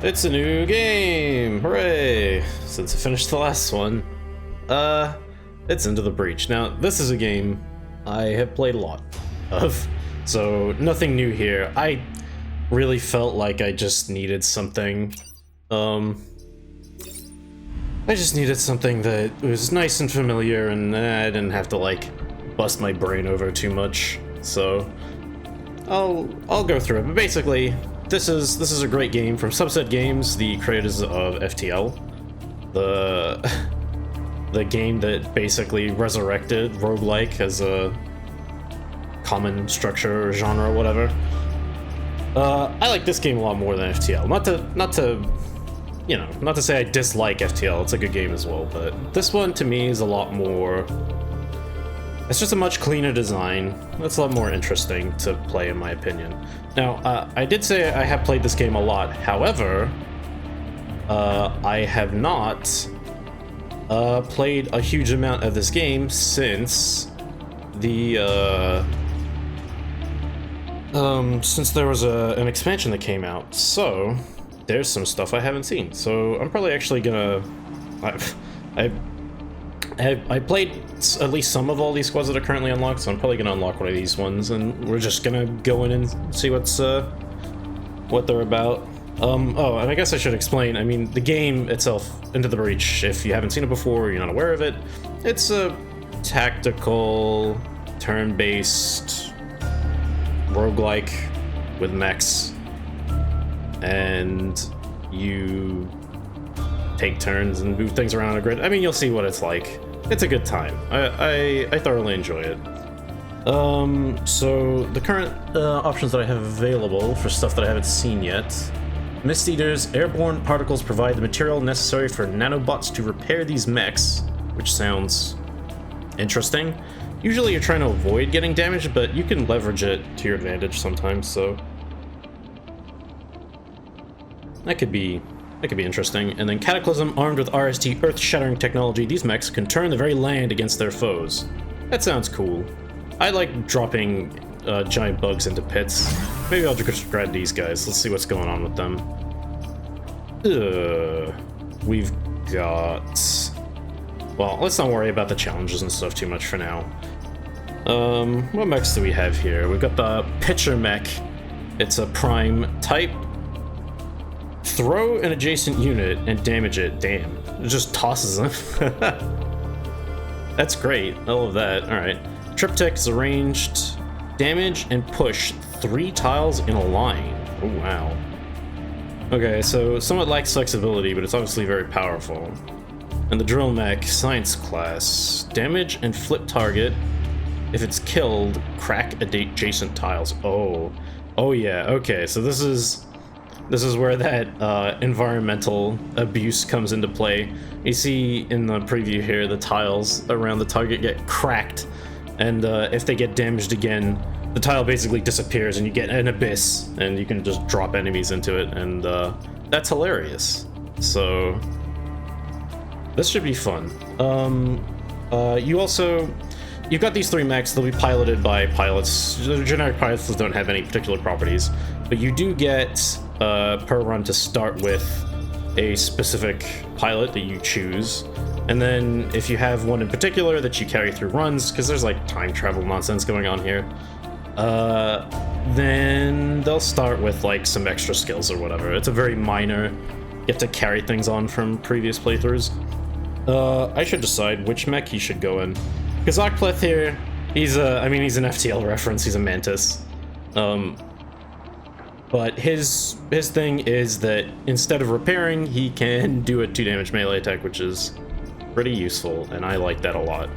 It's a new game! Hooray! Since I finished the last one, it's Into the Breach. Now, this is a game I have played a lot of, so nothing new here. I really felt like I just needed something, I just needed something that was nice and familiar and I didn't have to, like, bust my brain over too much, so I'll go through it, but basically, this is a great game from Subset Games, the creators of FTL, the game that basically resurrected roguelike as a common structure or genre or whatever. I like this game a lot more than FTL. Not to say I dislike FTL. It's a good game as well, but this one to me is a lot more. It's just a much cleaner design. It's a lot more interesting to play, in my opinion. Now, I did say I have played this game a lot. However, I have not played a huge amount of this game since since there was an expansion that came out. So there's some stuff I haven't seen. So I'm probably actually gonna. I played at least some of all these squads that are currently unlocked, so I'm probably gonna unlock one of these ones, and we're just gonna go in and see what they're about. Oh, and I guess I should explain. I mean, the game itself, Into the Breach, if you haven't seen it before, or you're not aware of it, it's a tactical, turn-based roguelike with mechs, and you take turns and move things around on a grid. I mean, you'll see what it's like. It's a good time. I thoroughly enjoy it. So the current options that I have available for stuff that I haven't seen yet. Mist Eaters, airborne particles provide the material necessary for nanobots to repair these mechs, which sounds interesting. Usually you're trying to avoid getting damaged, but you can leverage it to your advantage sometimes, so that could be interesting. And then Cataclysm, armed with RST earth-shattering technology, these mechs can turn the very land against their foes. That sounds cool. I like dropping giant bugs into pits. Maybe I'll just grab these guys. Let's see what's going on with them. We've got... Well, let's not worry about the challenges and stuff too much for now. What mechs do we have here? We've got the Pitcher mech. It's a prime type. Throw an adjacent unit and damage it. Damn. It just tosses them. That's great. I love that. Alright. Triptych is arranged. Damage and push 3 tiles in a line. Oh, wow. Okay, so somewhat lacks flexibility, but it's obviously very powerful. And the drill mech, science class. Damage and flip target. If it's killed, crack adjacent tiles. Oh. Oh yeah, okay, so this is where that environmental abuse comes into play. You see in the preview here, the tiles around the target get cracked, and if they get damaged again, the tile basically disappears and you get an abyss, and you can just drop enemies into it, and that's hilarious. So this should be fun. You've got these 3 mechs. They'll be piloted by pilots. The generic pilots don't have any particular properties, but you do get per run to start with a specific pilot that you choose, and then if you have one in particular that you carry through runs, because there's like time travel nonsense going on here, then they'll start with like some extra skills or whatever. It's a very minor, you have to carry things on from previous playthroughs. I should decide which mech he should go in. Kazakpleth here, he's an FTL reference, he's a mantis. But his thing is that instead of repairing, he can do a 2 damage melee attack, which is pretty useful, and I like that a lot.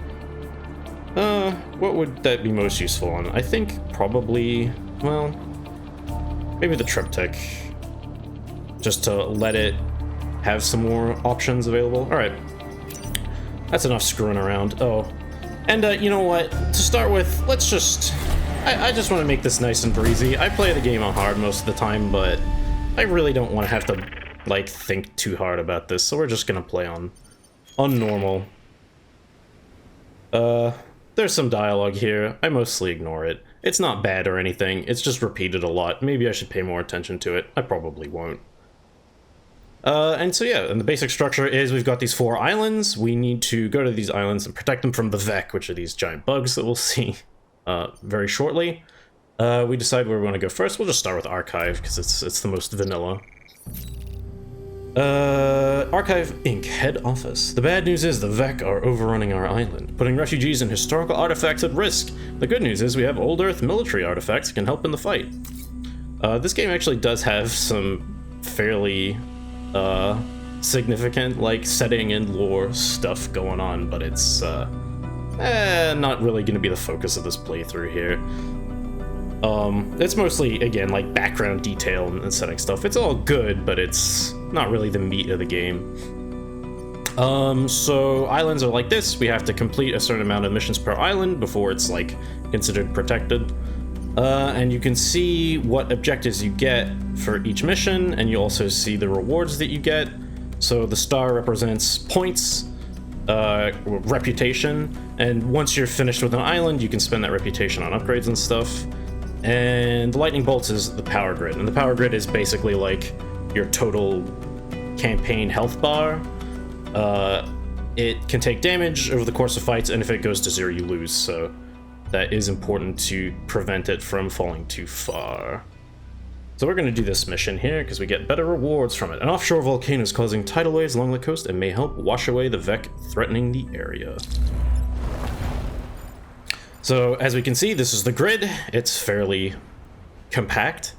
What would that be most useful on? I think probably, well, maybe the Triptych, just to let it have some more options available. Alright, that's enough screwing around. Oh, and you know what, to start with, let's just... I just want to make this nice and breezy. I play the game on hard most of the time, but I really don't want to have to, like, think too hard about this, so we're just gonna play on normal. There's some dialogue here. I mostly ignore it. It's not bad or anything, it's just repeated a lot. Maybe I should pay more attention to it. I probably won't. And so yeah, and the basic structure is we've got these 4 islands. We need to go to these islands and protect them from the Vek, which are these giant bugs that we'll see very shortly. We decide where we want to go first. We'll just start with Archive, because it's the most vanilla. Archive Inc. Head Office. The bad news is the Vek are overrunning our island, putting refugees and historical artifacts at risk. The good news is we have Old Earth military artifacts that can help in the fight. This game actually does have some fairly significant like setting and lore stuff going on, but it's not really going to be the focus of this playthrough here. It's mostly, again, like background detail and setting stuff. It's all good, but it's not really the meat of the game. So islands are like this. We have to complete a certain amount of missions per island before it's like considered protected. And you can see what objectives you get for each mission, and you also see the rewards that you get. So the star represents points, reputation, and once you're finished with an island, you can spend that reputation on upgrades and stuff. And the lightning bolts is the power grid, and the power grid is basically like your total campaign health bar. It can take damage over the course of fights, and if it goes to 0, you lose, so that is important to prevent it from falling too far. So we're going to do this mission here because we get better rewards from it. An offshore volcano is causing tidal waves along the coast and may help wash away the Vek threatening the area. So as we can see, this is the grid. It's fairly compact.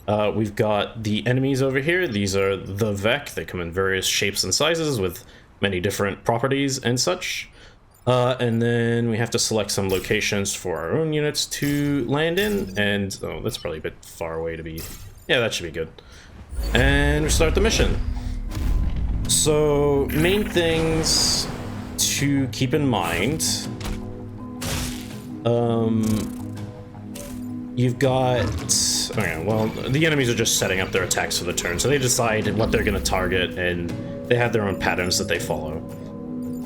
We've got the enemies over here. These are the Vek. They come in various shapes and sizes with many different properties and such. And then we have to select some locations for our own units to land in. And, oh, that's probably a bit far away to be... Yeah, that should be good. And we start the mission. So, main things to keep in mind... You've got... Okay, well, the enemies are just setting up their attacks for the turn, so they decide what they're going to target, and they have their own patterns that they follow.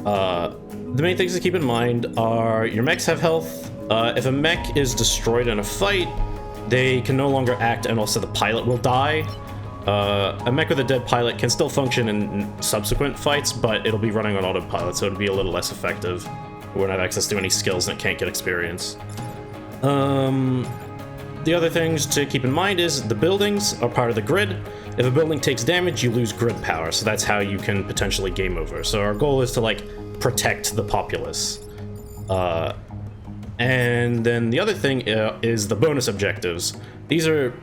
The main things to keep in mind are your mechs have health. If a mech is destroyed in a fight, they can no longer act, and also the pilot will die. A mech with a dead pilot can still function in subsequent fights, but it'll be running on autopilot, so it'll be a little less effective. We won't have access to any skills and it can't get experience. The other things to keep in mind is the buildings are part of the grid. If a building takes damage, you lose grid power, so that's how you can potentially game over. So our goal is to, like, protect the populace. And then the other thing is the bonus objectives. These are,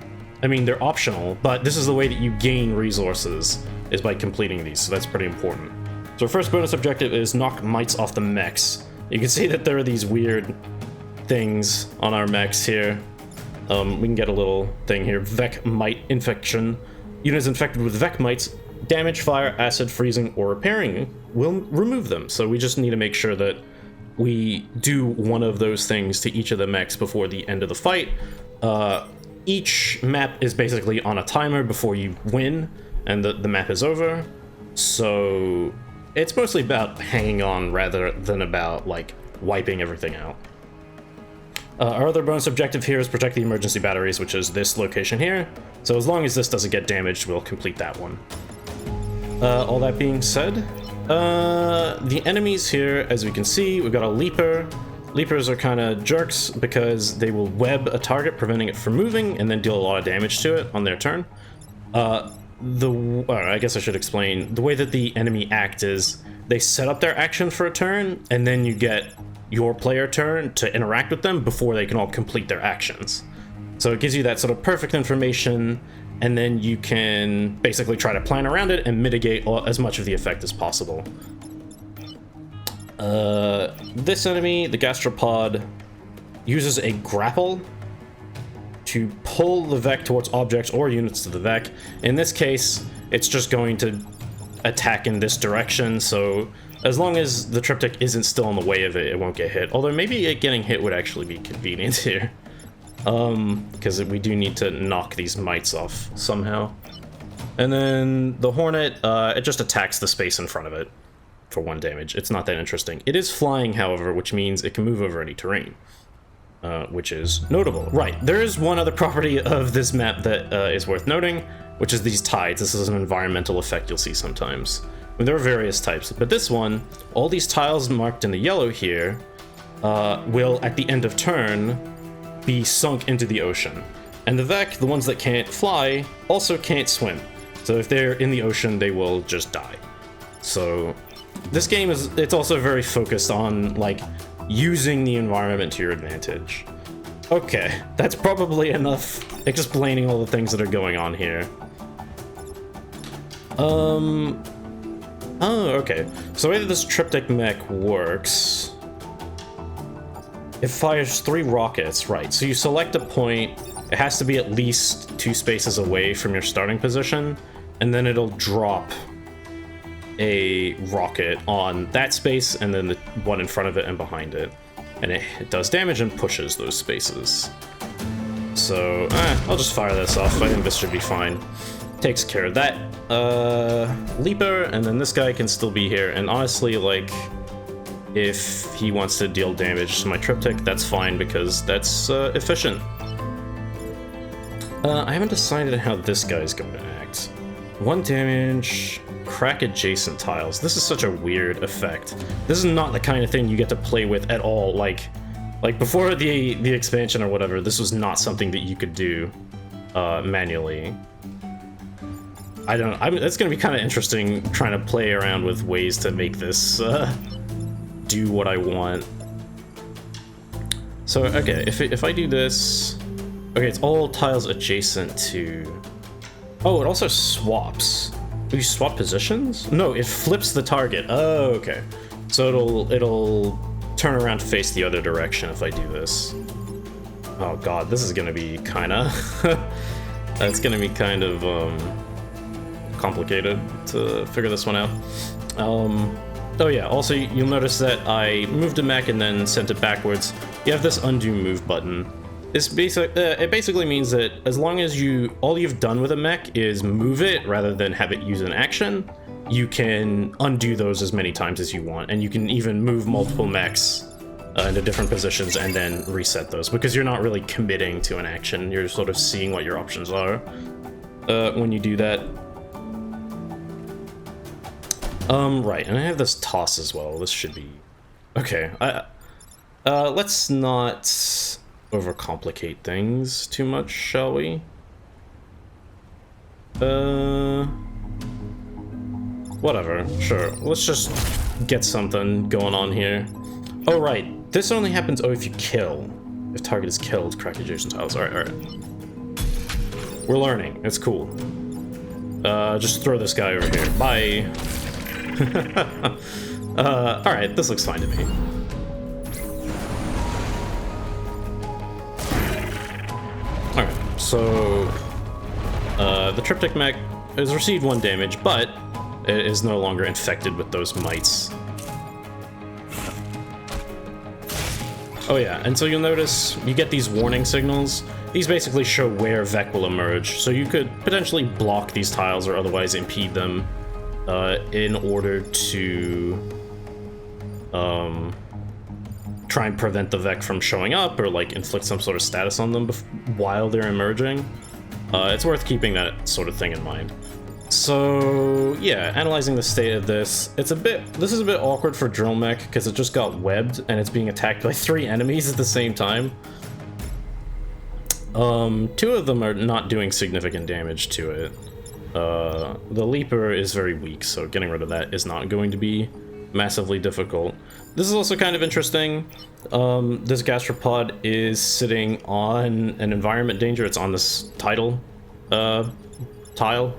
I mean, they're optional, but this is the way that you gain resources, is by completing these, so that's pretty important. So our first bonus objective is knock mites off the mechs. You can see that there are these weird things on our mechs here. We can get a little thing here, Vek Mite Infection. Units infected with Vek Mites, damage, fire, acid, freezing, or repairing will remove them. So we just need to make sure that we do one of those things to each of the mechs before the end of the fight. Each map is basically on a timer before you win, and the map is over. So it's mostly about hanging on rather than about, like, wiping everything out. Our other bonus objective here is protect the emergency batteries, which is this location here. So as long as this doesn't get damaged, we'll complete that one. All that being said, the enemies here, as we can see, we've got a leaper. Leapers are kind of jerks because they will web a target, preventing it from moving, and then deal a lot of damage to it on their turn. I guess I should explain. The way that the enemy act is they set up their action for a turn, and then you get your player turn to interact with them before they can all complete their actions. So it gives you that sort of perfect information, and then you can basically try to plan around it and mitigate as much of the effect as possible. This enemy, the gastropod, uses a grapple to pull the Vek towards objects or units to the Vek. In this case, it's just going to attack in this direction, so as long as the triptych isn't still in the way of it, it won't get hit. Although maybe it getting hit would actually be convenient here. Because we do need to knock these mites off somehow. And then the Hornet, it just attacks the space in front of it for 1 damage. It's not that interesting. It is flying, however, which means it can move over any terrain. Which is notable. Right, there is one other property of this map that is worth noting, which is these tides. This is an environmental effect you'll see sometimes. I mean, there are various types, but this one, all these tiles marked in the yellow here will, at the end of turn, be sunk into the ocean. And the Vek, the ones that can't fly, also can't swim. So if they're in the ocean, they will just die. So this game it's also very focused on, like, using the environment to your advantage. Okay, that's probably enough explaining all the things that are going on here. Oh, okay. So the way that this triptych mech works, it fires 3 rockets, right? So you select a point, it has to be at least 2 spaces away from your starting position, and then it'll drop a rocket on that space, and then the one in front of it and behind it. And it does damage and pushes those spaces. So, I'll just fire this off. I think this should be fine. Takes care of that. Leaper, and then this guy can still be here. And honestly, like, if he wants to deal damage to my triptych, that's fine, because that's efficient. I haven't decided how this guy's going to act. 1 damage, crack adjacent tiles. This is such a weird effect. This is not the kind of thing you get to play with at all. Like before the expansion or whatever, this was not something that you could do manually. It's gonna be kind of interesting trying to play around with ways to make this do what I want. So okay, if I do this, okay, it's all tiles adjacent to. Oh, it also swaps. Do you swap positions? No, it flips the target. Oh, okay. So it'll turn around to face the other direction if I do this. Oh god, this is gonna be kinda that's gonna be kind of complicated to figure this one out. Oh yeah, also you'll notice that I moved a mech and then sent it backwards. You have this undo move button. It basically means that as long as all you've done with a mech is move it rather than have it use an action, you can undo those as many times as you want, and you can even move multiple mechs into different positions and then reset those, because you're not really committing to an action. You're sort of seeing what your options are when you do that. Right, and I have this toss as well. This should be okay. Let's not overcomplicate things too much, shall we? Whatever, sure. Let's just get something going on here. Oh, right. This only happens, if you kill. If target is killed, crack adjacent tiles. Alright. We're learning. It's cool. Just throw this guy over here. Bye. Alright, this looks fine to me. Alright, so the triptych mech has received 1 damage, but it is no longer infected with those mites. Oh yeah, and so you'll notice you get these warning signals. These basically show where Vek will emerge, so you could potentially block these tiles or otherwise impede them in order to try and prevent the Vek from showing up, or like inflict some sort of status on them while they're emerging. It's worth keeping that sort of thing in mind. So yeah, analyzing the state of this, this is a bit awkward for Drill Mech because it just got webbed and it's being attacked by 3 enemies at the same time. 2 of them are not doing significant damage to it. The Leaper is very weak, so getting rid of that is not going to be massively difficult. This is also kind of interesting. This gastropod is sitting on an environment danger. It's on this tile,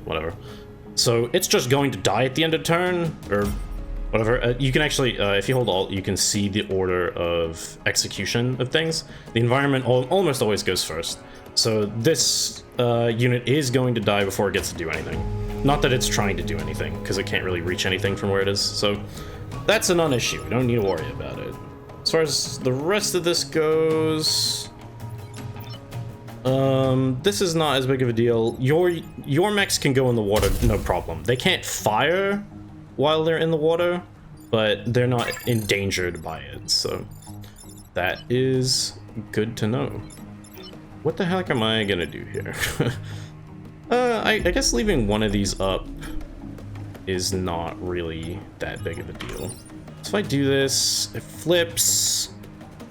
whatever. So it's just going to die at the end of turn, or whatever. You can actually, if you hold Alt, you can see the order of execution of things. The environment almost always goes first. So this unit is going to die before it gets to do anything. Not that it's trying to do anything, because it can't really reach anything from where it is. So that's a non-issue. We don't need to worry about it. As far as the rest of this goes, this is not as big of a deal. Your mechs can go in the water, no problem. They can't fire while they're in the water, but they're not endangered by it, so that is good to know. What the heck am I gonna do here? I guess leaving one of these up is not really that big of a deal. So if I do this, it flips,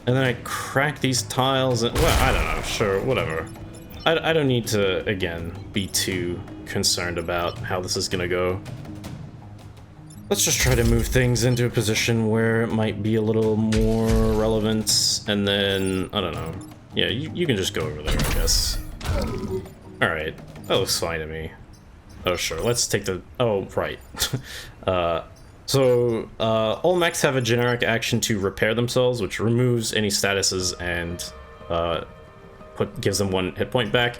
and then I crack these tiles, and, well, I don't know, sure, whatever. I don't need to, again, be too concerned about how this is gonna go. Let's just try to move things into a position where it might be a little more relevant, and then, I don't know. Yeah, you can just go over there, I guess. Alright, that looks fine to me. Oh, sure, let's take the... oh, right. All mechs have a generic action to repair themselves, which removes any statuses and gives them 1 hit point back.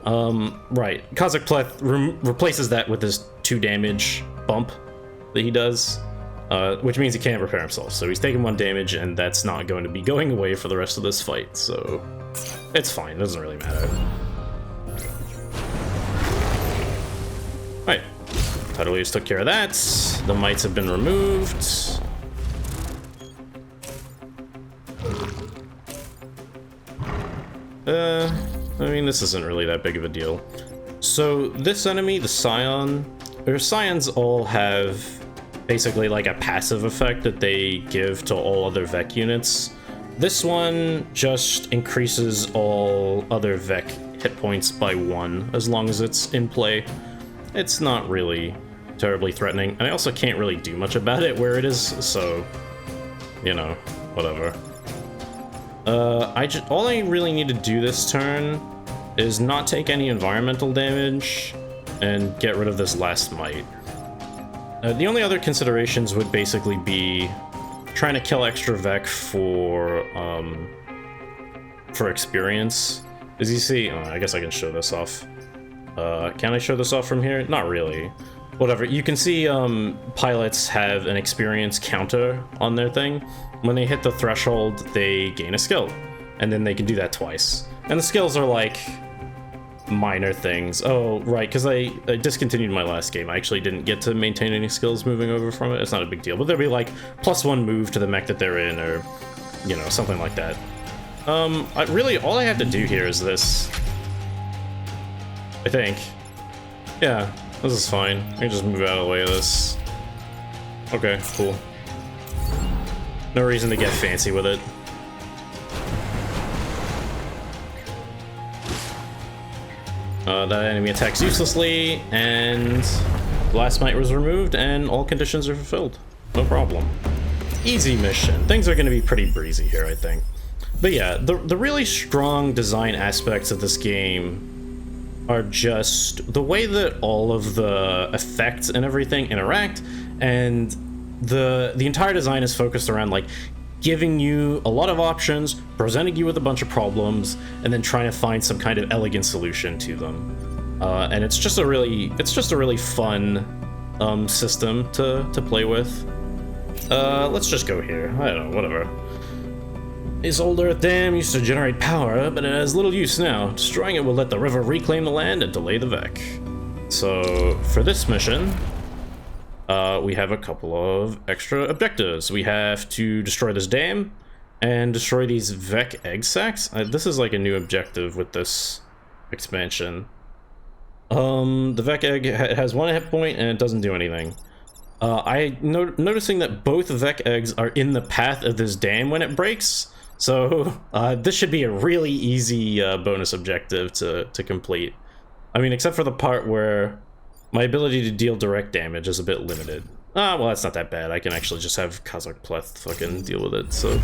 Right, Kazakh Pleth replaces that with his 2 damage bump that he does, which means he can't repair himself. So he's taking 1 damage, and that's not going to be going away for the rest of this fight, so it's fine, it doesn't really matter. Right, totally just took care of that. The mites have been removed. I mean, this isn't really that big of a deal. So this enemy, the Scion, or Scions all have basically like a passive effect that they give to all other Vec units. This one just increases all other Vec hit points by 1 as long as it's in play. It's not really terribly threatening, and I also can't really do much about it where it is, so, you know, whatever. All I really need to do this turn is not take any environmental damage and get rid of this last mite. The only other considerations would basically be trying to kill extra Vec for experience. As you see, oh, I guess I can show this off. Can I show this off from here? Not really. Whatever. You can see pilots have an experience counter on their thing. When they hit the threshold, they gain a skill, and then they can do that twice. And the skills are like minor things. Oh, right, because I discontinued my last game. I actually didn't get to maintain any skills moving over from it. It's not a big deal, but there'll be like +1 move to the mech that they're in, or, you know, something like that. Really, all I have to do here is this. I think. Yeah, this is fine. I can just move out of the way of this. Okay, cool. No reason to get fancy with it. That enemy attacks uselessly, and the last mite was removed, and all conditions are fulfilled. No problem. Easy mission. Things are going to be pretty breezy here, I think. But yeah, the really strong design aspects of this game are just the way that all of the effects and everything interact, and the entire design is focused around like giving you a lot of options, presenting you with a bunch of problems, and then trying to find some kind of elegant solution to them. And it's just a really fun system to play with. Let's just go here. I don't know, whatever. This old Earth Dam used to generate power, but it has little use now. Destroying it will let the river reclaim the land and delay the Vec. So, for this mission, we have a couple of extra objectives. We have to destroy this dam and destroy these Vec egg sacs. This is like a new objective with this expansion. The Vec egg has 1 hit point and it doesn't do anything. Noticing that both Vec eggs are in the path of this dam when it breaks, so this should be a really easy bonus objective to complete. I mean, except for the part where my ability to deal direct damage is a bit limited. Well, that's not that bad. I can actually just have Kazakh Pleth fucking deal with it, so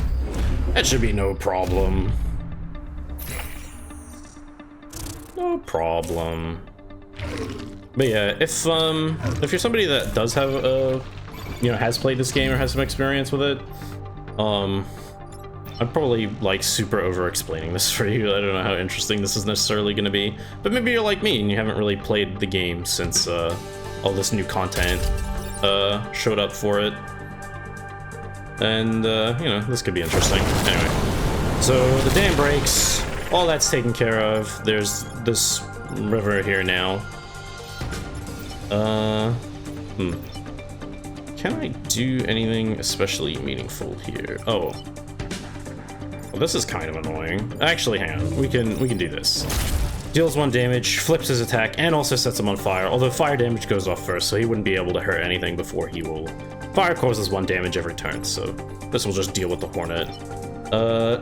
that should be no problem. No problem. But yeah, if you're somebody that does have has played this game or has some experience with it, I'm probably like super over explaining this for you. I don't know how interesting this is necessarily going to be, but maybe you're like me and you haven't really played the game since all this new content showed up for it, and this could be interesting. Anyway, so the dam breaks, all that's taken care of. There's this river here now. Can I do anything especially meaningful here? Oh. Well, this is kind of annoying. Actually, hang on. We can do this. Deals 1 damage, flips his attack, and also sets him on fire, although fire damage goes off first, so he wouldn't be able to hurt anything before he will... Fire causes 1 damage every turn, so this will just deal with the Hornet.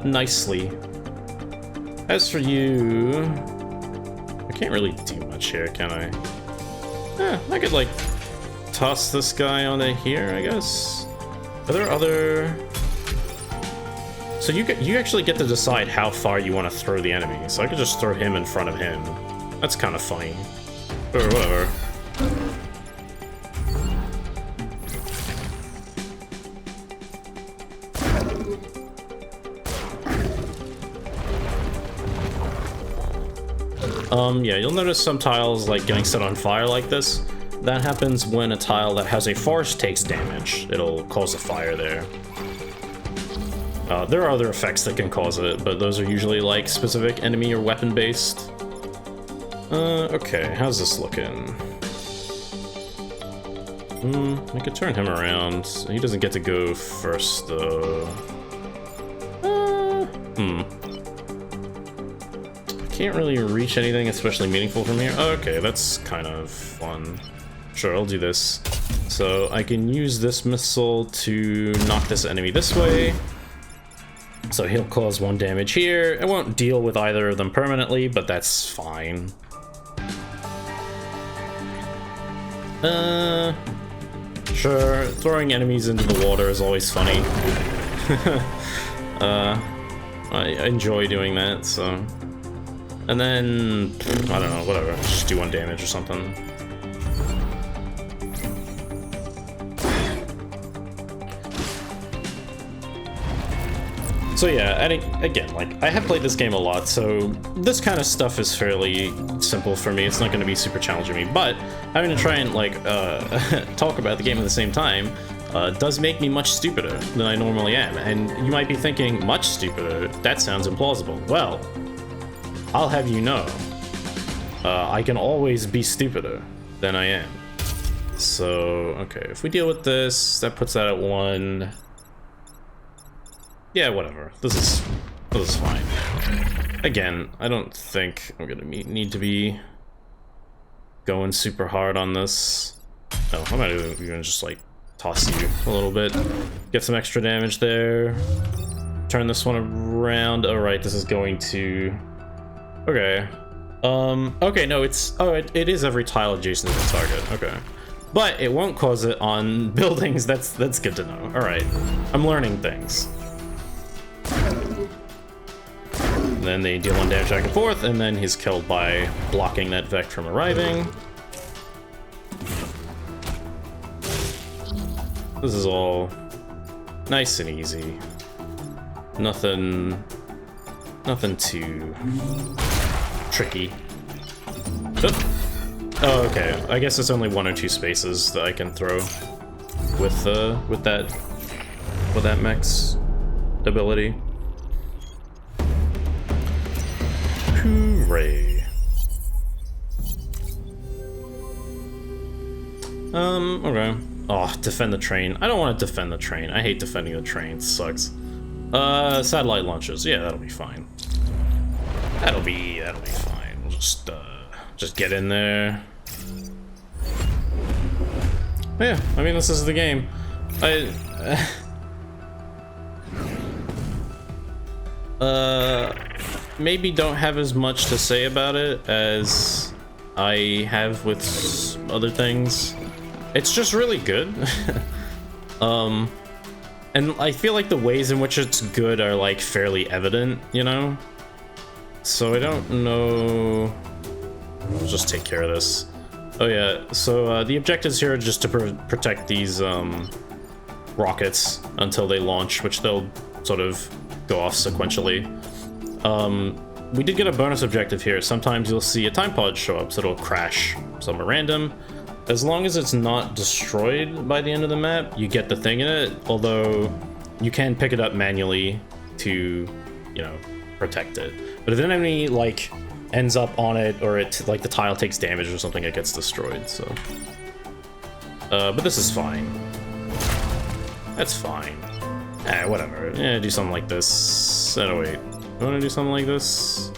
Nicely. As for you... I can't really do much here, can I? I could, like, toss this guy onto here, I guess? Are there other... So you actually get to decide how far you want to throw the enemy. So I could just throw him in front of him. That's kind of funny. Or whatever. Yeah, you'll notice some tiles like getting set on fire like this. That happens when a tile that has a forest takes damage. It'll cause a fire there. There are other effects that can cause it, but those are usually like specific enemy or weapon based. Okay, how's this looking? I could turn him around. He doesn't get to go first though. Can't really reach anything especially meaningful from here. Okay, that's kind of fun. Sure, I'll do this. So I can use this missile to knock this enemy this way. So he'll cause 1 damage here. It won't deal with either of them permanently, but that's fine. Sure, throwing enemies into the water is always funny. I enjoy doing that, so... And then, I don't know, whatever, just do 1 damage or something. So yeah, again, like, I have played this game a lot, so this kind of stuff is fairly simple for me. It's not going to be super challenging me, but having to try and, like, talk about the game at the same time does make me much stupider than I normally am. And you might be thinking, much stupider? That sounds implausible. Well, I'll have you know, I can always be stupider than I am. So, okay, if we deal with this, that puts that at 1. Yeah, whatever. This is fine. Again, I don't think I'm gonna need to be going super hard on this. No, I might even just like toss you a little bit, get some extra damage there. Turn this one around. Oh right, this is going to. Okay. Okay, no, it's it is every tile adjacent to the target. Okay. But it won't cause it on buildings. That's good to know. All right, I'm learning things. And then they deal 1 damage back and forth, and then he's killed by blocking that Vect from arriving. This is all nice and easy. Nothing too tricky. Oh, okay. I guess it's only 1 or 2 spaces that I can throw with that mech's ability. Hooray. Okay. Oh, defend the train. I don't want to defend the train. I hate defending the train. It sucks. Satellite launches. Yeah, that'll be fine. That'll be fine. We'll just get in there. Yeah, I mean, this is the game. Maybe don't have as much to say about it as I have with other things. It's just really good. And I feel like the ways in which it's good are like fairly evident, you know? So I don't know. We'll just take care of this. Oh yeah, so the objectives here are just to protect these rockets until they launch, which they'll sort of go off sequentially. We did get a bonus objective here. Sometimes you'll see a time pod show up, so it'll crash somewhere random. As long as it's not destroyed by the end of the map, you get the thing in it, although you can pick it up manually to, you know, protect it. But if an enemy, like, ends up on it, or it, like, the tile takes damage or something, it gets destroyed, so. But this is fine. That's fine. Whatever. Yeah, do something like this. Oh, wait. You wanna do something like this?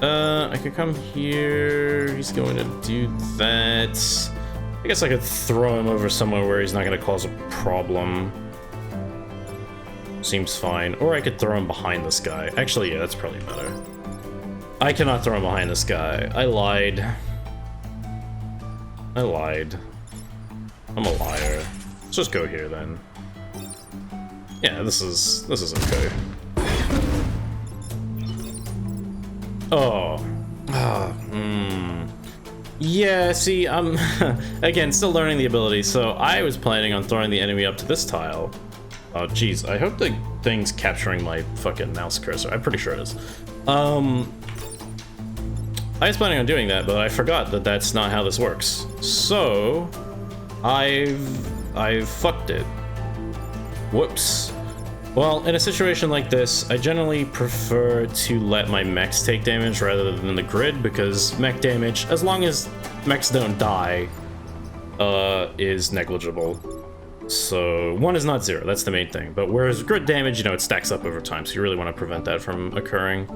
I could come here. He's going to do that. I guess I could throw him over somewhere where he's not going to cause a problem. Seems fine. Or I could throw him behind this guy. Actually, yeah, that's probably better. I cannot throw him behind this guy. I lied. I lied. I'm a liar. Let's just go here then. Yeah, this is okay. Oh. Yeah, see, I'm again still learning the ability, so I was planning on throwing the enemy up to this tile. Oh jeez, I hope the thing's capturing my fucking mouse cursor. I'm pretty sure it is. I was planning on doing that, but I forgot that that's not how this works. So I've fucked it. Whoops. Well, in a situation like this, I generally prefer to let my mechs take damage rather than the grid, because mech damage, as long as mechs don't die, is negligible. So 1 is not 0, that's the main thing. But whereas grid damage, you know, it stacks up over time, so you really want to prevent that from occurring.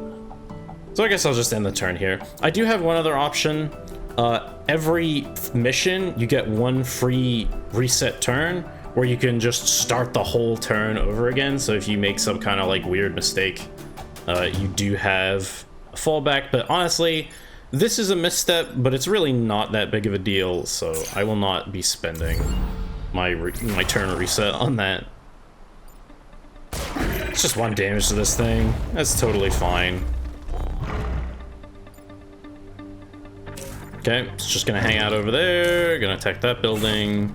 So I guess I'll just end the turn here. I do have one other option. Every mission, you get 1 free reset turn, where you can just start the whole turn over again. So if you make some kind of like weird mistake, you do have a fallback. But honestly, this is a misstep, but it's really not that big of a deal. So I will not be spending my turn reset on that. It's just 1 damage to this thing. That's totally fine. Okay, it's just gonna hang out over there. Gonna attack that building.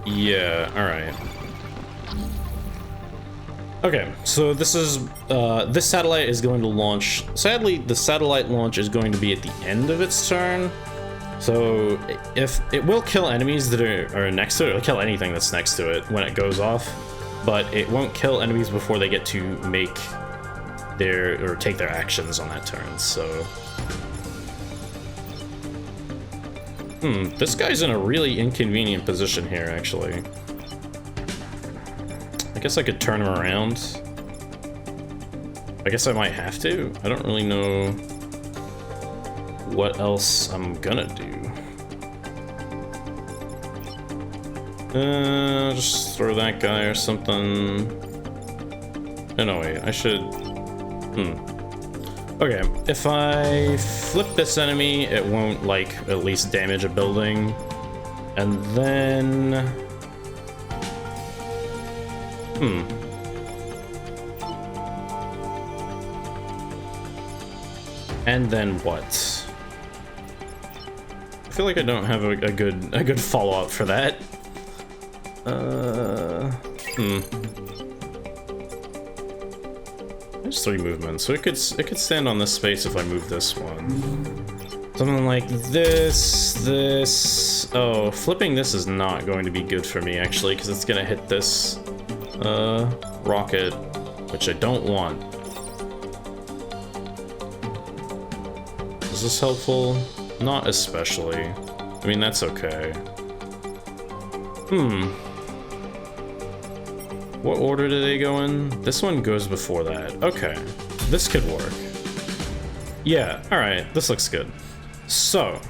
Yeah, alright. Okay, so this is, this satellite is going to launch. Sadly, the satellite launch is going to be at the end of its turn. So, if it will kill enemies that are next to it, it'll kill anything that's next to it when it goes off, but it won't kill enemies before they get to make or take their actions on that turn, so. This guy's in a really inconvenient position here, actually. I guess I could turn him around. I guess I might have to. I don't really know what else I'm gonna do. Just throw that guy or something. Oh, no, wait, I should... Okay, if I flip this enemy, it won't, like, at least damage a building. And then... And then what? I feel like I don't have a good follow-up for that. There's 3 movements, so it could stand on this space if I move this one. Something like this. Oh, flipping this is not going to be good for me, actually, because it's gonna hit this rocket, which I don't want. Is this helpful? Not especially. I mean, that's okay. What order do they go in? This one goes before that. Okay, this could work. Yeah, alright, this looks good. So,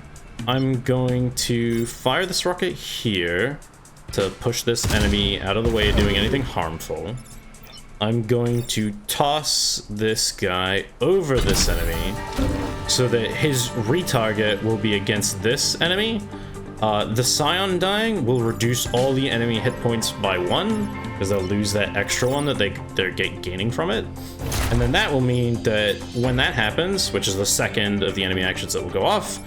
I'm going to fire this rocket here to push this enemy out of the way of doing anything harmful. I'm going to toss this guy over this enemy so that his retarget will be against this enemy. The Scion dying will reduce all the enemy hit points by 1, because they'll lose that extra one that they're gaining from it. And then that will mean that when that happens, which is the second of the enemy actions that will go off,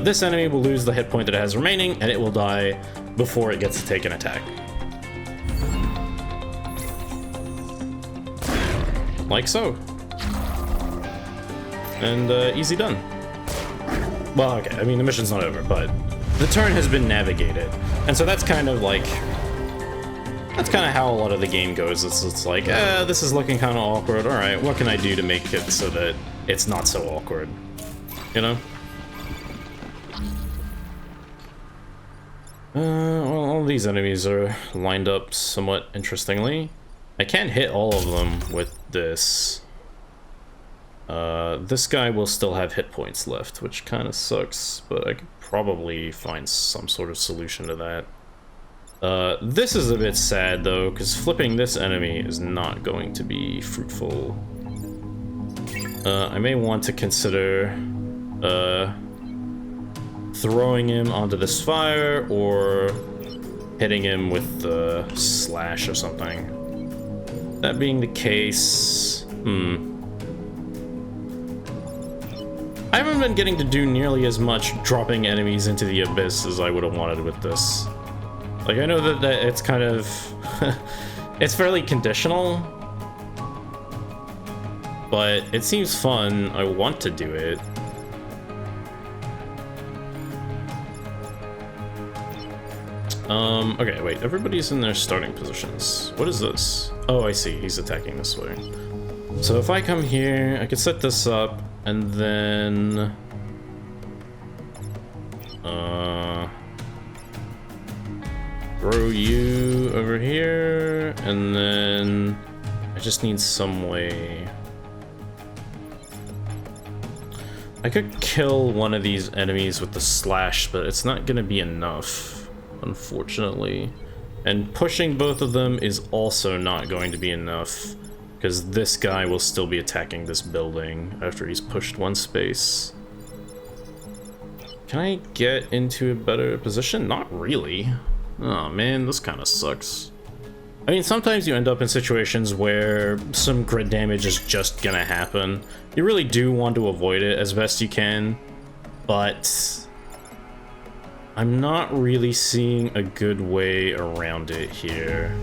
this enemy will lose the hit point that it has remaining, and it will die before it gets to take an attack. Like so. And easy done. Well, okay, I mean, the mission's not over, but the turn has been navigated. And so that's kind of like, that's kind of how a lot of the game goes. It's like, this is looking kind of awkward. All right, what can I do to make it so that it's not so awkward? You know? Well, all these enemies are lined up somewhat interestingly. I can't hit all of them with this. This guy will still have hit points left, which kind of sucks, but I could probably find some sort of solution to that. This is a bit sad, though, because flipping this enemy is not going to be fruitful. I may want to consider throwing him onto this fire, or hitting him with the slash or something. That being the case, I haven't been getting to do nearly as much dropping enemies into the abyss as I would have wanted with this. Like, I know that it's kind of... it's fairly conditional, but it seems fun. I want to do it. Okay, wait, everybody's in their starting positions. What is this? Oh, I see, he's attacking this way. So if I come here, I could set this up, and then... throw you over here, and then... I just need some way... I could kill one of these enemies with the slash, but it's not gonna be enough, unfortunately. And pushing both of them is also not going to be enough, because this guy will still be attacking this building after he's pushed one space. Can I get into a better position? Not really. Oh man, this kind of sucks. I mean, sometimes you end up in situations where some grid damage is just gonna happen. You really do want to avoid it as best you can, but I'm not really seeing a good way around it here.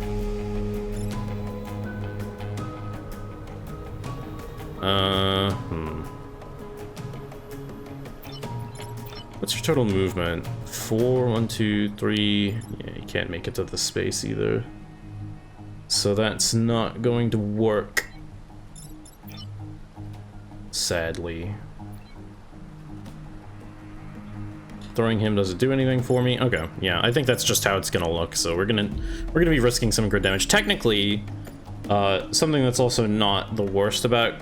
What's your total movement? 4, 1, 2, 3. Yeah, you can't make it to the space either. So that's not going to work. Sadly. Throwing him doesn't do anything for me. Okay, yeah, I think that's just how it's gonna look. So we're gonna be risking some grid damage. Technically, something that's also not the worst about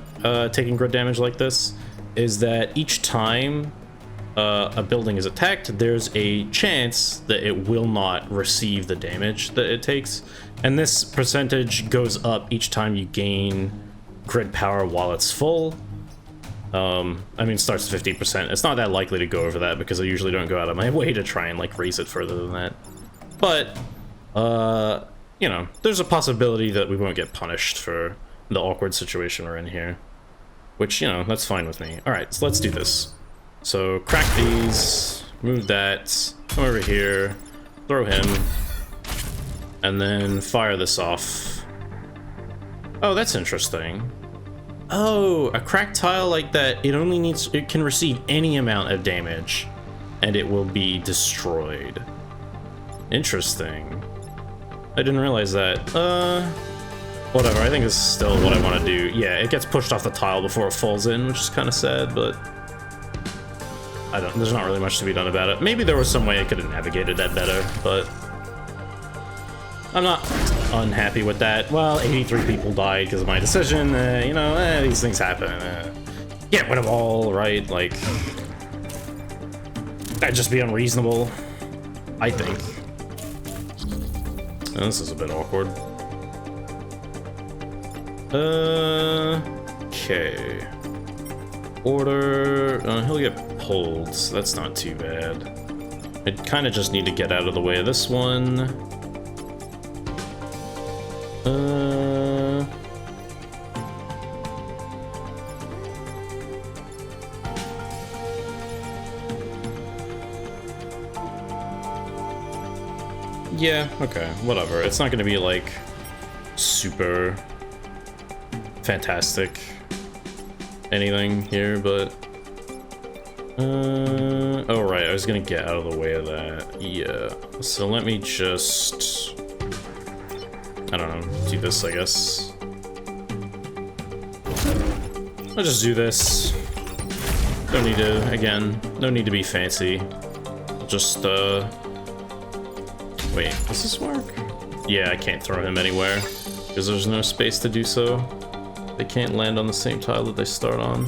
taking grid damage like this is that each time a building is attacked, there's a chance that it will not receive the damage that it takes, and this percentage goes up each time you gain grid power while it's full. I mean, it starts at 50%. It's not that likely to go over that because I usually don't go out of my way to try and like raise it further than that. But you know, there's a possibility that we won't get punished for the awkward situation we're in here, which, you know, that's fine with me. All right, so let's do this. So crack these, move that, come over here, throw him, and then fire this off. Oh, that's interesting. Oh, a cracked tile like that, it can receive any amount of damage, and it will be destroyed. Interesting. I didn't realize that. Whatever, I think this is still what I want to do. Yeah, it gets pushed off the tile before it falls in, which is kind of sad, but... there's not really much to be done about it. Maybe there was some way I could have navigated that better, but I'm not unhappy with that. Well, 83 people died because of my decision. You know, these things happen. Get rid of all, right? Like, that'd just be unreasonable, I think. Oh, this is a bit awkward. Okay. Order, he'll get pulled, so that's not too bad. I kind of just need to get out of the way of this one. Yeah, okay, whatever. It's not gonna be like super fantastic anything here, but oh right, I was gonna get out of the way of that. Yeah, so let me just, I don't know, do this, I guess. I'll just do this. Don't need to, again, no need to be fancy. Just wait, does this work? Yeah, I can't throw him anywhere because there's no space to do so. They can't land on the same tile that they start on.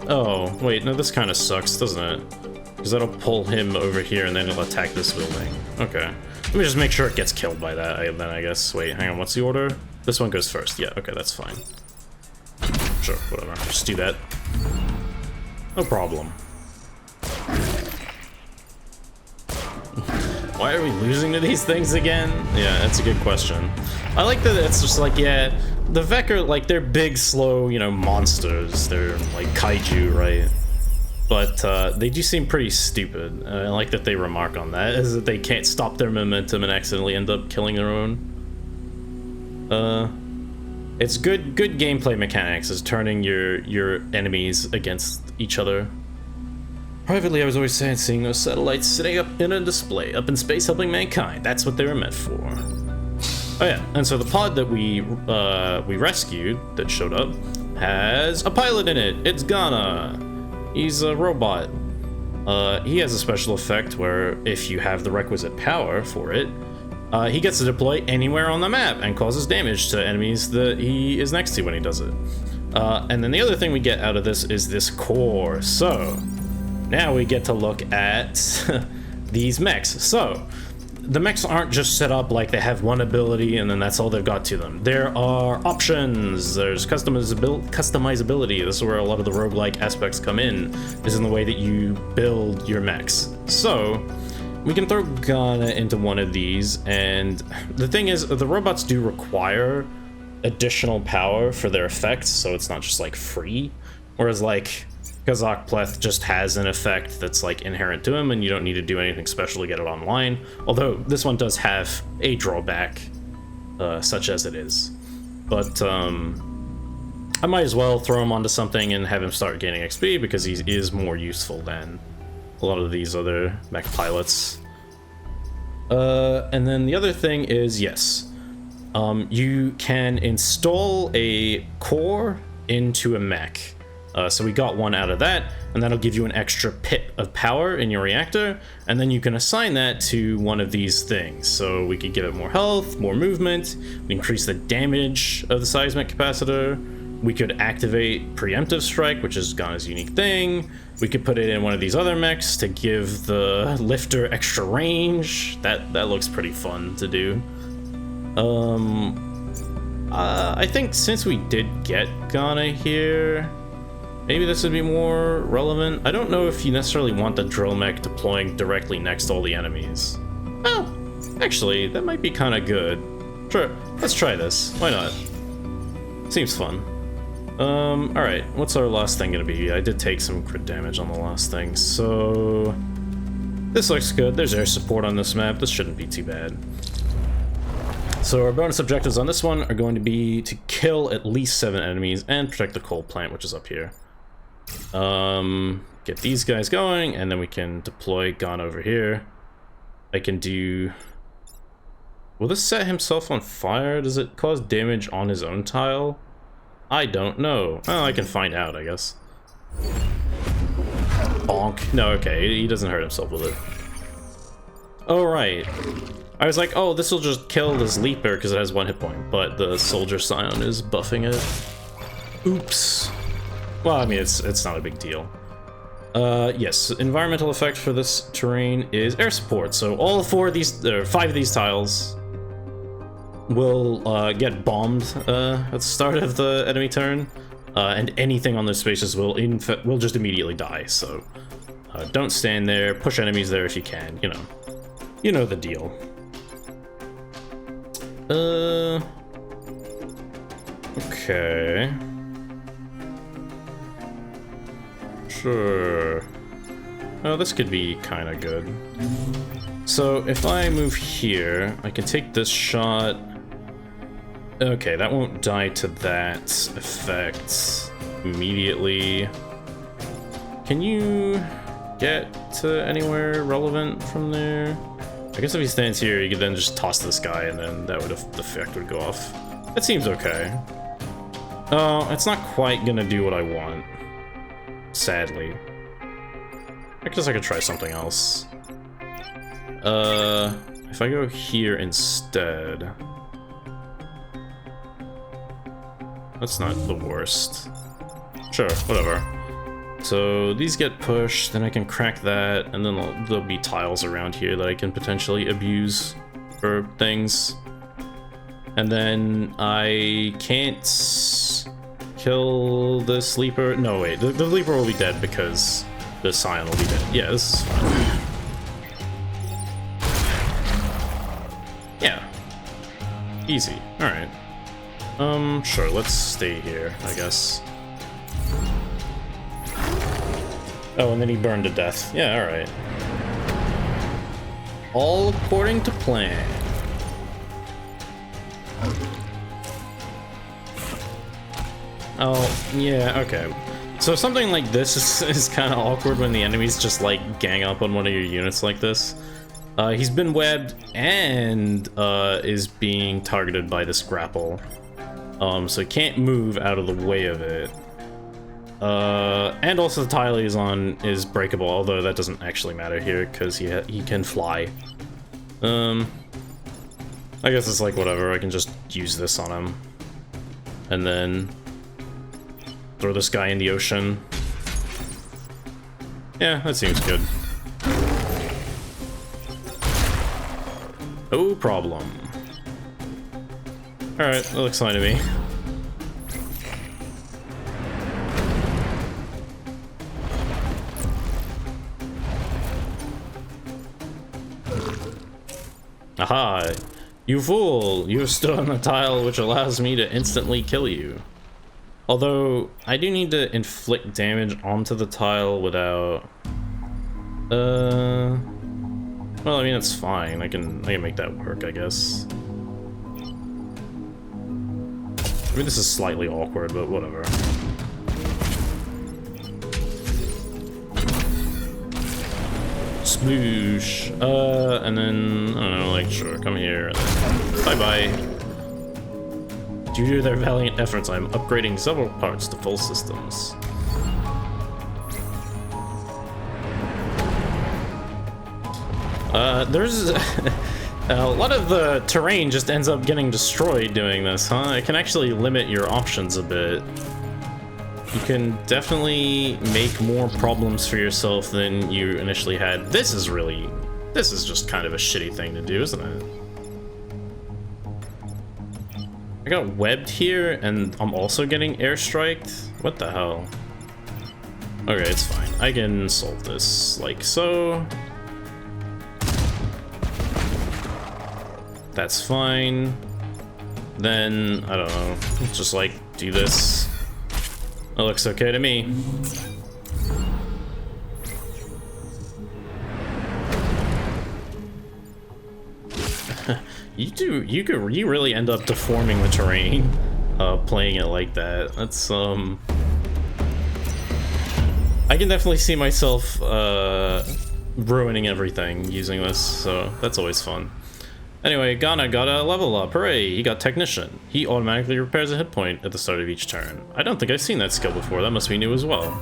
Oh, wait, no, this kind of sucks, doesn't it? Because that'll pull him over here and then it'll attack this building. Okay. Let me just make sure it gets killed by that, then I guess. Wait, hang on, what's the order? This one goes first. Yeah, okay, that's fine. Sure, whatever. Just do that. No problem. Why are we losing to these things again? Yeah, that's a good question. I like that it's just like, yeah, the Vec are, like, they're big, slow, you know, monsters. They're, like, kaiju, right? But they do seem pretty stupid. I like that they remark on that, is that they can't stop their momentum and accidentally end up killing their own. It's good gameplay mechanics, is turning your enemies against each other. Privately, I was always saying, seeing those satellites sitting up in a display, up in space helping mankind, that's what they were meant for. Oh yeah, and so the pod that we rescued, that showed up, has a pilot in it. It's Ghana. He's a robot. He has a special effect where if you have the requisite power for it, he gets to deploy anywhere on the map and causes damage to enemies that he is next to when he does it. And then the other thing we get out of this is this core. So now we get to look at these mechs. So the mechs aren't just set up like they have one ability and then that's all they've got to them. There are options, there's customizability. This is where a lot of the roguelike aspects come in, is in the way that you build your mechs. So we can throw Ghana into one of these, and the thing is, the robots do require additional power for their effects, so it's not just like free, whereas like Kazakh just has an effect that's like inherent to him and you don't need to do anything special to get it online, although this one does have a drawback, such as it is. But I might as well throw him onto something and have him start gaining XP because he is more useful than a lot of these other mech pilots. And then the other thing is, yes, you can install a core into a mech. So we got one out of that, and that'll give you an extra pip of power in your reactor, and then you can assign that to one of these things. So we could give it more health, more movement, we increase the damage of the seismic capacitor, we could activate preemptive strike, which is Ghana's unique thing, we could put it in one of these other mechs to give the lifter extra range. That looks pretty fun to do. I think since we did get Ghana here, maybe this would be more relevant. I don't know if you necessarily want the drill mech deploying directly next to all the enemies. Oh, actually, that might be kind of good. Sure, let's try this. Why not? Seems fun. Alright, what's our last thing gonna be? I did take some crit damage on the last thing, so this looks good. There's air support on this map. This shouldn't be too bad. So our bonus objectives on this one are going to be to kill at least 7 enemies and protect the coal plant, which is up here. Get these guys going, and then we can deploy Ghana over here. I can do... Will this set himself on fire? Does it cause damage on his own tile? I don't know. Oh, I can find out, I guess. Bonk. No, okay, he doesn't hurt himself with it. Oh, right. I was like, oh, this will just kill this leaper because it has 1 hit point, but the soldier scion is buffing it. Oops. Well, I mean, it's not a big deal. Yes, environmental effect for this terrain is air support. So all 5 of these tiles will get bombed at the start of the enemy turn, and anything on those spaces will just immediately die. So don't stand there. Push enemies there if you can. You know the deal. Okay. Sure. Oh, this could be kind of good. So if I move here, I can take this shot. Okay, that won't die to that effect immediately. Can you get to anywhere relevant from there? I guess if he stands here, you could then just toss this guy, and then the effect would go off. That seems okay. Oh, it's not quite gonna do what I want. Sadly. I guess I could try something else. If I go here instead... That's not the worst. Sure, whatever. So these get pushed, then I can crack that, and then there'll be tiles around here that I can potentially abuse for things. And then I can't kill the sleeper. No, wait, the sleeper will be dead because the scion will be dead. Yeah, this is fine. Yeah. Easy. Alright. Sure, let's stay here, I guess. Oh, and then he burned to death. Yeah, alright. All according to plan. Oh, yeah, okay. So something like this is kind of awkward when the enemies just, like, gang up on one of your units like this. He's been webbed and is being targeted by this grapple. So he can't move out of the way of it. And also the tile he's on is breakable, although that doesn't actually matter here because he can fly. I guess it's like whatever, I can just use this on him. And then throw this guy in the ocean. Yeah, that seems good. No problem. Alright, that looks fine to me. Aha! You fool! You have stood on a tile which allows me to instantly kill you. Although, I do need to inflict damage onto the tile without... Well, I mean, it's fine. I can make that work, I guess. I mean, this is slightly awkward, but whatever. Smoosh. And then, I don't know, like, sure, come here. Bye-bye. Due to their valiant efforts, I'm upgrading several parts to full systems. There's a lot of the terrain just ends up getting destroyed doing this, huh? It can actually limit your options a bit. You can definitely make more problems for yourself than you initially had. This is just kind of a shitty thing to do, isn't it? I got webbed here, and I'm also getting airstriked? What the hell? Okay, it's fine. I can solve this, like so. That's fine. Then, I don't know, just like do this. That looks okay to me. You really end up deforming the terrain, playing it like that. That's, I can definitely see myself, ruining everything using this, so that's always fun. Anyway, Ghana got a level up. Hooray! He got Technician. He automatically repairs a hit point at the start of each turn. I don't think I've seen that skill before. That must be new as well.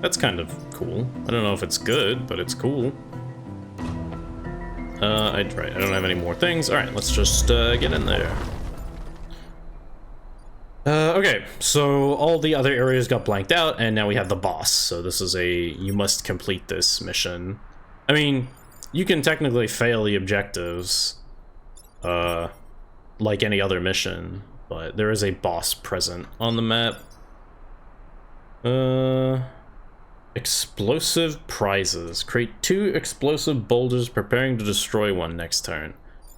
That's kind of cool. I don't know if it's good, but it's cool. Right, I don't have any more things. Alright, let's just get in there. Okay, so all the other areas got blanked out, and now we have the boss. So this is you must complete this mission. I mean, you can technically fail the objectives, like any other mission, but there is a boss present on the map. Explosive prizes. Create 2 explosive boulders, preparing to destroy one next turn.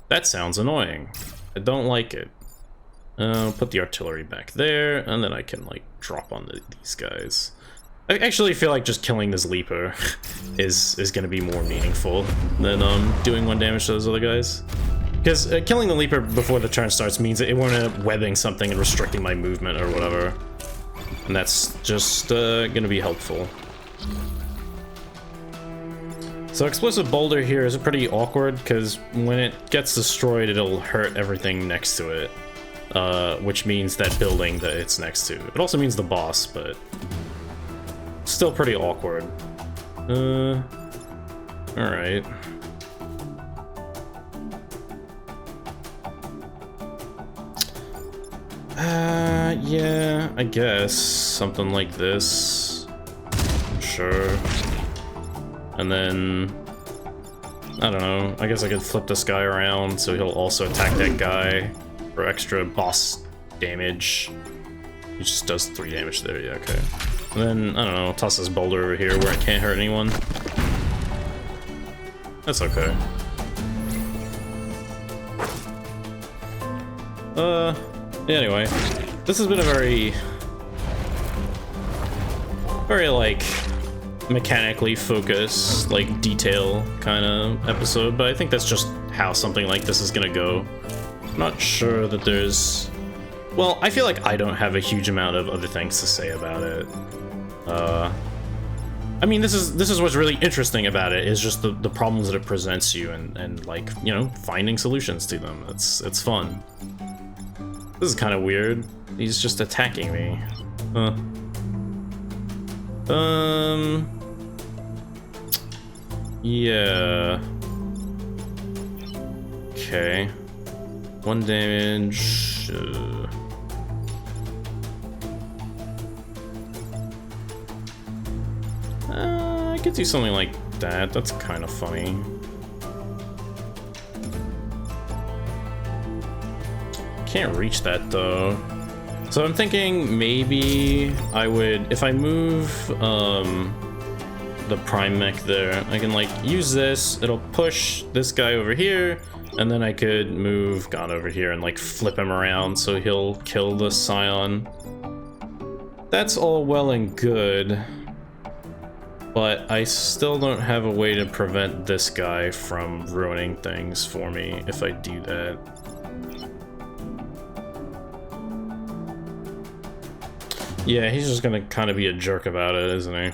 That sounds annoying. I don't like it. Put the artillery back there, and then I can, like, drop on these guys. I actually feel like just killing this leaper is gonna be more meaningful than doing 1 damage to those other guys. Because killing the leaper before the turn starts means it won't end up webbing something and restricting my movement or whatever. And that's just gonna be helpful. So explosive boulder here is pretty awkward because when it gets destroyed, it'll hurt everything next to it. Which means that building that it's next to. It also means the boss, but still pretty awkward. Alright. Yeah, I guess something like this. Sure. And then, I don't know, I guess I could flip this guy around so he'll also attack that guy for extra boss damage. He just does 3 damage there, yeah, okay. And then, I don't know, toss this boulder over here where it can't hurt anyone. That's okay. Yeah, anyway, this has been a very, like, mechanically focused, like, detail kind of episode, but I think that's just how something like this is gonna go. I'm not sure that there's... Well, I feel like I don't have a huge amount of other things to say about it. I mean, this is what's really interesting about it, is just the problems that it presents you and like, you know, finding solutions to them. It's fun. This is kind of weird. He's just attacking me. Yeah. Okay. 1 damage. I could do something like that. That's kind of funny. Can't reach that though. So I'm thinking maybe I would, if I move the prime mech there, I can like use this, it'll push this guy over here, and then I could move God over here and like flip him around so he'll kill the Scion. That's all well and good, but I still don't have a way to prevent this guy from ruining things for me if I do that. Yeah, he's just gonna kind of be a jerk about it, isn't he?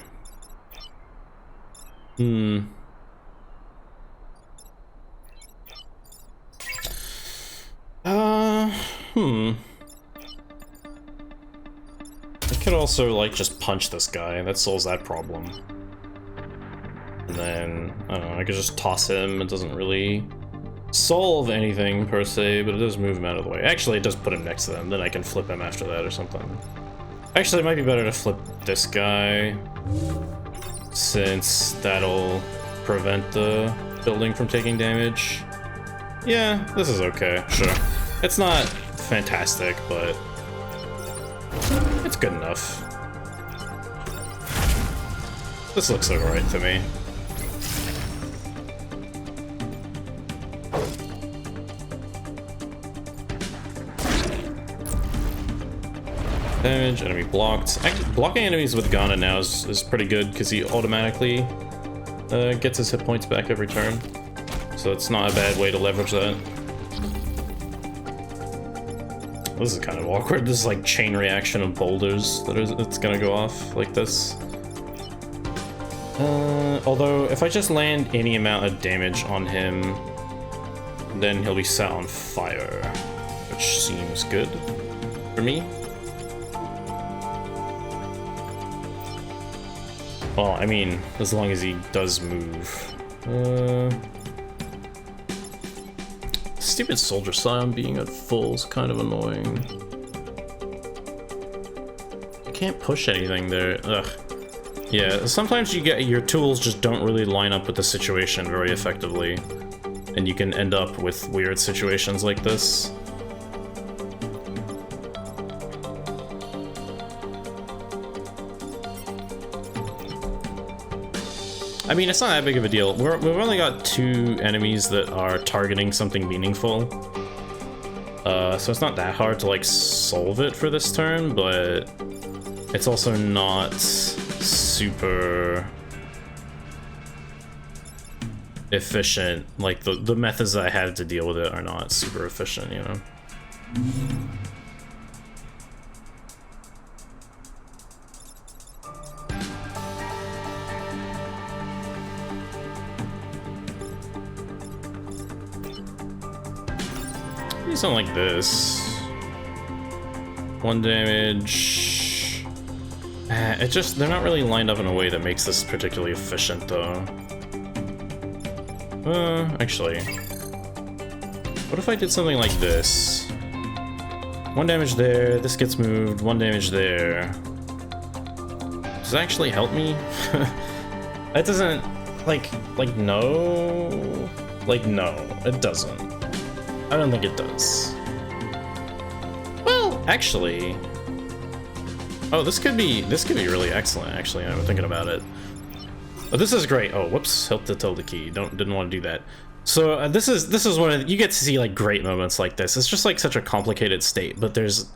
I could also, like, just punch this guy. That solves that problem. And then, I don't know, I could just toss him. It doesn't really solve anything, per se, but it does move him out of the way. Actually, it does put him next to them. Then I can flip him after that or something. Actually, it might be better to flip this guy, since that'll prevent the building from taking damage. Yeah, this is okay, sure. It's not fantastic, but it's good enough. This looks alright to me. Damage, enemy blocked. Actually, blocking enemies with Ghana now is pretty good because he automatically gets his hit points back every turn. So it's not a bad way to leverage that. This is kind of awkward. This is like chain reaction of boulders that it's gonna go off like this. Although if I just land any amount of damage on him, then he'll be set on fire, which seems good for me. Well, I mean, as long as he does move. Stupid Soldier Scion being at full is kind of annoying. I can't push anything there. Ugh. Yeah, sometimes you get your tools just don't really line up with the situation very effectively, and you can end up with weird situations like this. I mean, it's not that big of a deal. We've only got 2 enemies that are targeting something meaningful. So it's not that hard to, like, solve it for this turn, but it's also not super efficient. Like, the methods that I have to deal with it are not super efficient, you know? Something like this. 1 damage. It just, they're not really lined up in a way that makes this particularly efficient, though. Actually, what if I did something like this? 1 damage there. This gets moved. 1 damage there. Does that actually help me? That doesn't... no. No, it doesn't. I don't think it does. Well, actually... Oh, this could be really excellent, actually, I'm thinking about it. Oh, this is great. Oh, whoops, help to tilde key. Didn't want to do that. So this is one of you get to see like great moments like this. It's just like such a complicated state, but there's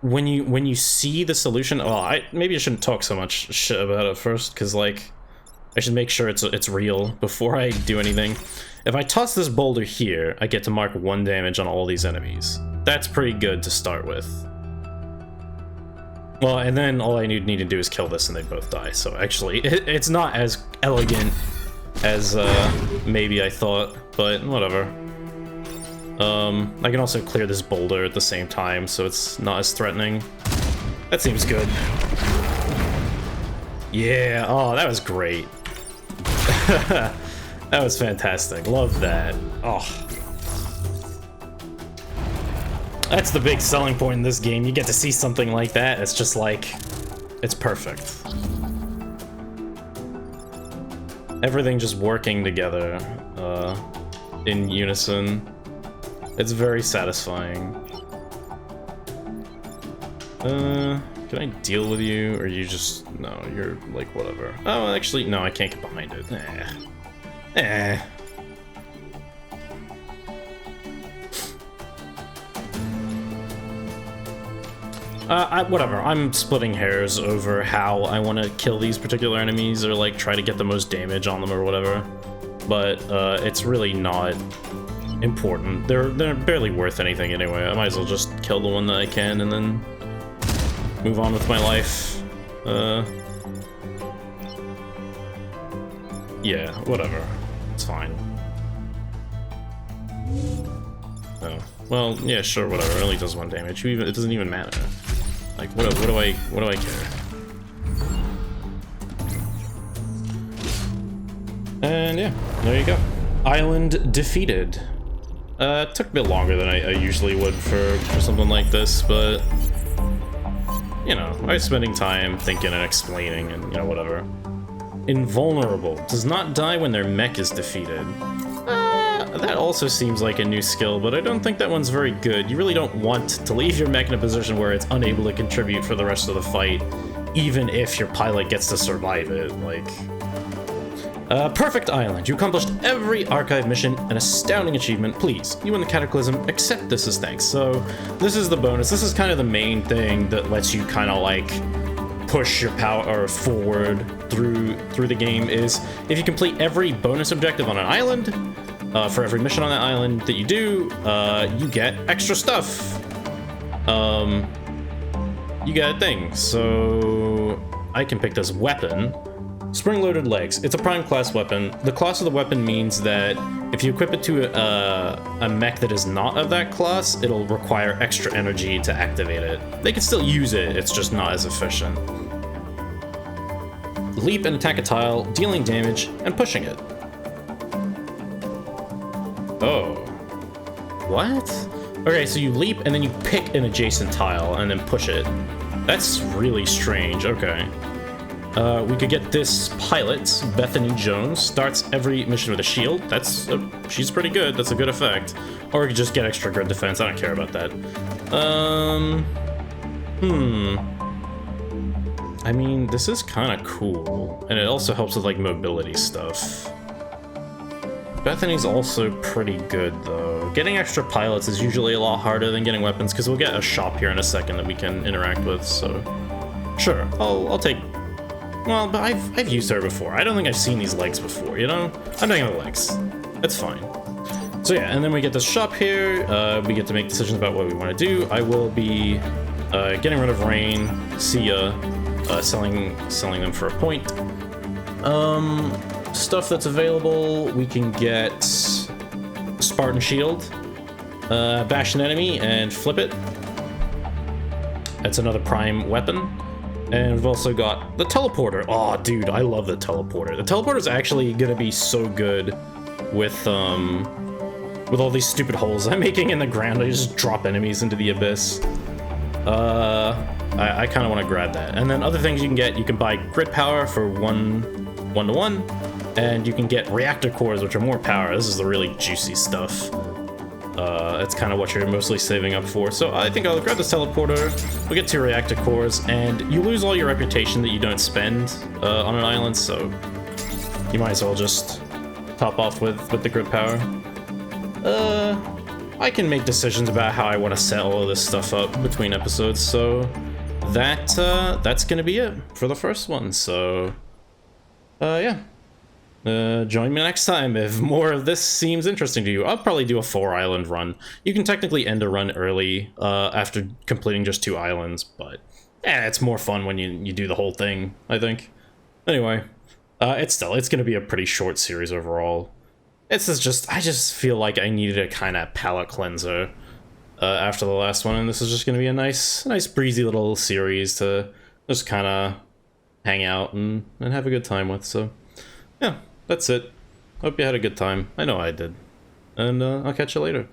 when you see the solution. Oh, maybe I shouldn't talk so much shit about it first, because like I should make sure it's real before I do anything. If I toss this boulder here, I get to mark 1 damage on all these enemies. That's pretty good to start with. Well, and then all I need to do is kill this and they both die. So actually, it's not as elegant as maybe I thought, but whatever. I can also clear this boulder at the same time, so it's not as threatening. That seems good. Yeah, oh, that was great. That was fantastic. Love that. Oh. That's the big selling point in this game. You get to see something like that. It's just like, it's perfect. Everything just working together in unison. It's very satisfying. Can I deal with you, or you just... No, you're like, whatever. Oh, actually, no, I can't get behind it. Whatever, I'm splitting hairs over how I want to kill these particular enemies, or like try to get the most damage on them or whatever. But it's really not important. They're barely worth anything anyway. I might as well just kill the one that I can and then move on with my life. Yeah, whatever. It's fine. Oh, well, yeah, sure, whatever. It only does 1 damage. It doesn't even matter. Like, what do I care? And yeah, there you go. Island defeated. It took a bit longer than I usually would for something like this, but you know, I was spending time thinking and explaining and, you know, whatever. Invulnerable. Does not die when their mech is defeated. That also seems like a new skill, but I don't think that one's very good. You really don't want to leave your mech in a position where it's unable to contribute for the rest of the fight, even if your pilot gets to survive it. Like, perfect island. You accomplished every archive mission, an astounding achievement. Please, you and the Cataclysm, accept this as thanks. So this is the bonus. This is kind of the main thing that lets you kind of like push your power forward through the game, is if you complete every bonus objective on an island, for every mission on that island that you do, you get extra stuff. You get a thing. So I can pick this weapon. Spring-loaded legs. It's a prime class weapon. The class of the weapon means that if you equip it to a mech that is not of that class, it'll require extra energy to activate it. They can still use it, it's just not as efficient. Leap and attack a tile, dealing damage and pushing it. Oh. What? Okay, so you leap and then you pick an adjacent tile and then push it. That's really strange, okay. We could get this pilot, Bethany Jones, starts every mission with a shield. She's pretty good, that's a good effect. Or we could just get extra grid defense, I don't care about that. I mean, this is kind of cool. And it also helps with like mobility stuff. Bethany's also pretty good, though. Getting extra pilots is usually a lot harder than getting weapons, because we'll get a shop here in a second that we can interact with, so... Sure, I'll take... Well, but I've used her before. I don't think I've seen these legs before, you know? I'm taking the legs. That's fine. So yeah, and then we get this shop here. We get to make decisions about what we want to do. I will be getting rid of Rain, see ya, selling them for a point. Stuff that's available, we can get Spartan Shield, bash an enemy and flip it. That's another prime weapon. And we've also got the teleporter. Oh, dude, I love the teleporter. The teleporter is actually gonna be so good with all these stupid holes I'm making in the ground. I just drop enemies into the abyss. I kind of want to grab that. And then other things you can get, you can buy grid power for 1-to-1, and you can get reactor cores, which are more power. This is the really juicy stuff. It's kind of what you're mostly saving up for. So I think I'll grab this teleporter, we'll get 2 reactor cores, and you lose all your reputation that you don't spend on an island, so you might as well just top off with the grid power. I can make decisions about how I want to set all of this stuff up between episodes, so that's gonna be it for the first one. So yeah, join me next time if more of this seems interesting to you. I'll probably do a 4-island run. You can technically end a run early after completing just 2 islands, but it's more fun when you do the whole thing, I think. Anyway, it's gonna be a pretty short series overall. I just feel like I needed a kind of palate cleanser after the last one, and this is just going to be a nice breezy little series to just kind of hang out and have a good time with. So, yeah, that's it. Hope you had a good time. I know I did. And I'll catch you later.